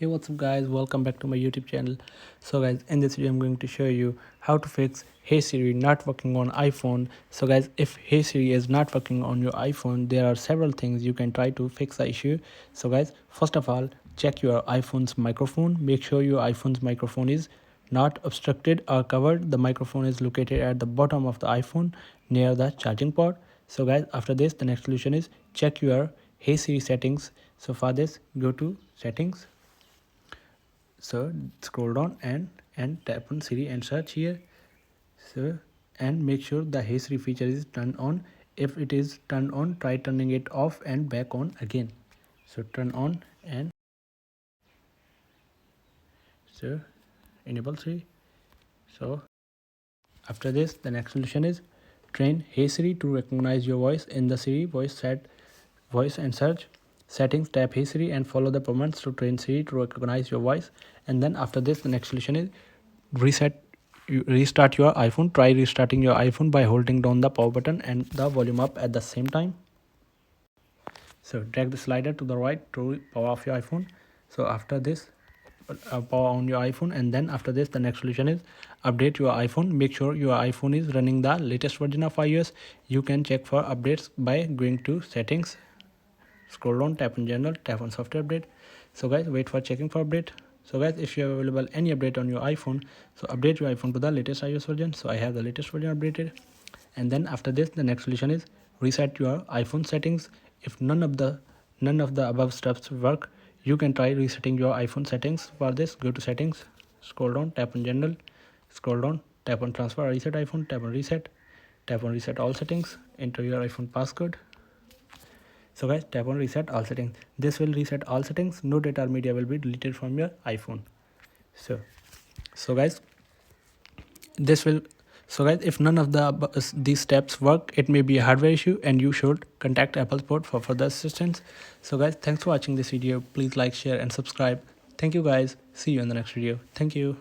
Hey, what's up guys, welcome back to my YouTube channel. So guys, in this video I'm going to show you how to fix Hey Siri not working on iPhone. So guys, if Hey Siri is not working on your iPhone, there are several things you can try to fix the issue. So guys, first of all, check your iPhone's microphone. Make sure your iPhone's microphone is not obstructed or covered. The microphone is located at the bottom of the iPhone near the charging port. So guys, after this the next solution is check your Hey Siri settings. So for this, go to settings. So scroll down and tap on Siri and search here. So and make sure the Hey Siri feature is turned on. If it is turned on, try turning it off and back on again. So turn on and so enable Siri. So after this, the next solution is train Hey Siri to recognize your voice. In the Siri voice and search settings, tap Hey Siri and follow the commands to train Siri to recognize your voice. And then after this, the next solution is restart your iPhone. Try restarting your iPhone by holding down the power button and the volume up at the same time. So drag the slider to the right to power off your iPhone. So after this, power on your iPhone, and then after this the next solution is update your iPhone. Make sure your iPhone is running the latest version of iOS. You can check for updates by going to settings, scroll down, tap on general, tap on software update. So guys, wait for checking for update. So guys, if you have available any update on your iPhone, so update your iPhone to the latest iOS version. So I have the latest version updated. And then after this, the next solution is reset your iPhone settings. If none of the above steps work, you can try resetting your iPhone settings. For this, go to settings, scroll down, tap on general, scroll down, tap on transfer or reset iPhone, tap on reset all settings, enter your iPhone passcode. So guys, tap on reset all settings. This will reset all settings. No data or media will be deleted from your iPhone. So guys, this will so guys, if none of these steps work, it may be a hardware issue and you should contact Apple support for further assistance. So guys, thanks for watching this video. Please like, share and subscribe. Thank you guys. See you in the next video. Thank you.